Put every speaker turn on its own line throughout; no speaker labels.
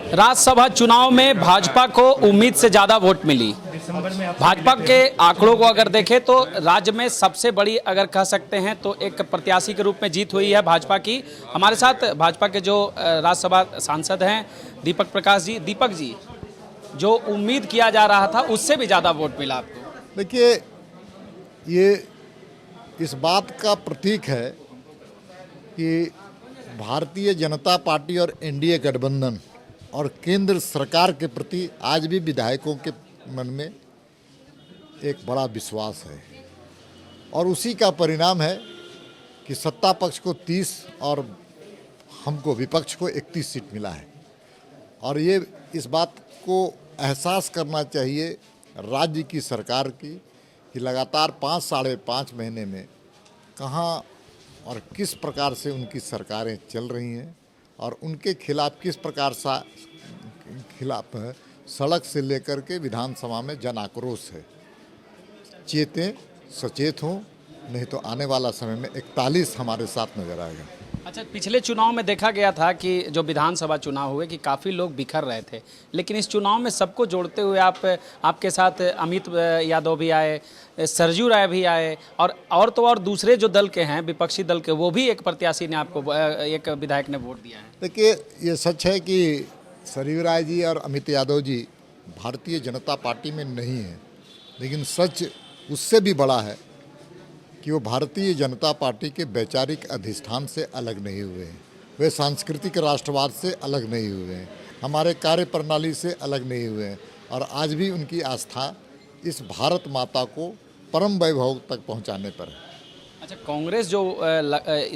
राज्यसभा चुनाव में भाजपा को उम्मीद से ज्यादा वोट मिली। भाजपा के आंकड़ों को अगर देखें तो राज्य में सबसे बड़ी अगर कह सकते हैं तो एक प्रत्याशी के रूप में जीत हुई है भाजपा की। हमारे साथ भाजपा के जो राज्यसभा सांसद हैं दीपक प्रकाश जी। दीपक जी, जो उम्मीद किया जा रहा था उससे भी ज़्यादा वोट मिला आपको।
देखिए, ये इस बात का प्रतीक है कि भारतीय जनता पार्टी और एनडीए गठबंधन और केंद्र सरकार के प्रति आज भी विधायकों के मन में एक बड़ा विश्वास है और उसी का परिणाम है कि सत्ता पक्ष को 30 और हमको विपक्ष को 31 सीट मिला है। और ये इस बात को एहसास करना चाहिए राज्य की सरकार की कि लगातार 5-5.5 महीने में कहाँ और किस प्रकार से उनकी सरकारें चल रही हैं और उनके खिलाफ किस प्रकार सा खिलाफ है। सड़क से लेकर के विधानसभा में जन आक्रोश है। चेतें, सचेत हों, नहीं तो आने वाला समय में 41 हमारे साथ नजर आएगा।
अच्छा, पिछले चुनाव में देखा गया था कि जो विधानसभा चुनाव हुए कि काफ़ी लोग बिखर रहे थे, लेकिन इस चुनाव में सबको जोड़ते हुए आपके साथ अमित यादव भी आए, सरजू राय भी आए और तो और दूसरे जो दल के हैं विपक्षी दल के वो भी एक प्रत्याशी ने आपको एक विधायक ने वोट दिया है।
देखिए, ये सच है कि सरजू राय जी और अमित यादव जी भारतीय जनता पार्टी में नहीं हैं, लेकिन सच उससे भी बड़ा है कि वो भारतीय जनता पार्टी के वैचारिक अधिष्ठान से अलग नहीं हुए हैं। वे सांस्कृतिक राष्ट्रवाद से अलग नहीं हुए हैं, हमारे कार्य प्रणाली से अलग नहीं हुए हैं और आज भी उनकी आस्था इस भारत माता को परम वैभव तक पहुंचाने पर है।
अच्छा, कांग्रेस जो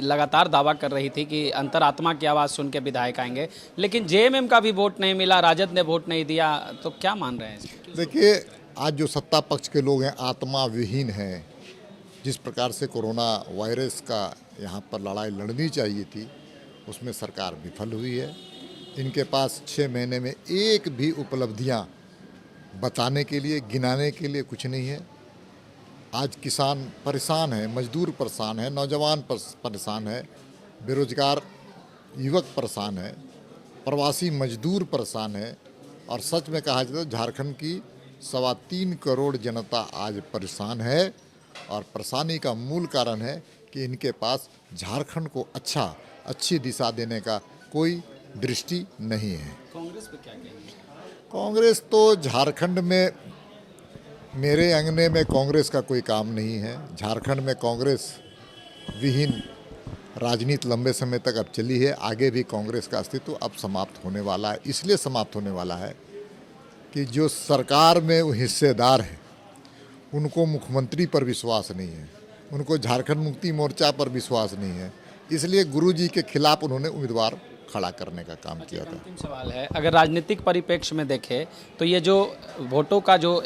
लगातार दावा कर रही थी कि अंतरात्मा की आवाज़ सुन के विधायक आएंगे, लेकिन जेएमएम का भी वोट नहीं मिला, राजद ने वोट नहीं दिया, तो क्या मान रहे हैं?
देखिए, आज जो सत्ता पक्ष के लोग हैं आत्मा विहीन हैं। जिस प्रकार से कोरोना वायरस का यहाँ पर लड़ाई लड़नी चाहिए थी उसमें सरकार विफल हुई है। इनके पास 6 महीने में एक भी उपलब्धियाँ बताने के लिए, गिनाने के लिए कुछ नहीं है। आज किसान परेशान है, मजदूर परेशान है, नौजवान परेशान है, बेरोजगार युवक परेशान है, प्रवासी मजदूर परेशान है और सच में कहा जाए तो झारखंड की 3.25 करोड़ जनता आज परेशान है और परेशानी का मूल कारण है कि इनके पास झारखंड को अच्छी दिशा देने का कोई दृष्टि नहीं है।
कांग्रेस पे क्या कहेंगे?
कांग्रेस तो झारखंड में, मेरे अंगने में कांग्रेस का कोई काम नहीं है। झारखंड में कांग्रेस विहीन राजनीति लंबे समय तक अब चली है। आगे भी कांग्रेस का अस्तित्व अब समाप्त होने वाला है। इसलिए समाप्त होने वाला है कि जो सरकार में वो हिस्सेदार हैं उनको मुख्यमंत्री पर विश्वास नहीं है, उनको झारखंड मुक्ति मोर्चा पर विश्वास नहीं है, इसलिए गुरुजी के खिलाफ उन्होंने उम्मीदवार खड़ा करने का काम किया था।
अंतिम सवाल है, अगर राजनीतिक परिप्रेक्ष्य में देखें तो ये जो वोटों का जो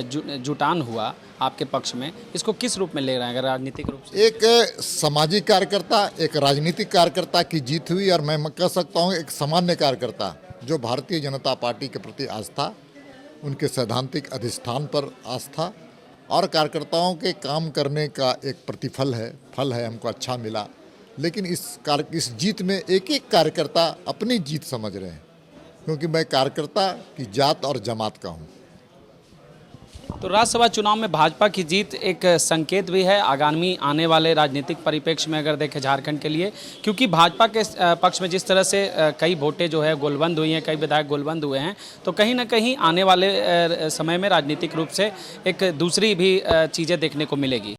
जुटान हुआ आपके पक्ष में, इसको किस रूप में ले रहे हैं? अगर राजनीतिक रूप से
एक सामाजिक कार्यकर्ता, एक राजनीतिक कार्यकर्ता की जीत हुई और मैं कह सकता हूँ एक सामान्य कार्यकर्ता जो भारतीय जनता पार्टी के प्रति आस्था, उनके सैद्धांतिक अधिष्ठान पर आस्था और कार्यकर्ताओं के काम करने का एक प्रतिफल है, फल है, हमको अच्छा मिला। लेकिन इस जीत में एक एक कार्यकर्ता अपनी जीत समझ रहे हैं, क्योंकि मैं कार्यकर्ता की जात और जमात का हूं।
तो राज्यसभा चुनाव में भाजपा की जीत एक संकेत भी है आगामी आने वाले राजनीतिक परिप्रेक्ष्य में अगर देखें झारखंड के लिए, क्योंकि भाजपा के पक्ष में जिस तरह से कई वोटें जो है गोलबंद हुई हैं, कई विधायक गोलबंद हुए हैं, तो कहीं ना कहीं आने वाले समय में राजनीतिक रूप से एक दूसरी भी चीज़ें देखने को मिलेगी।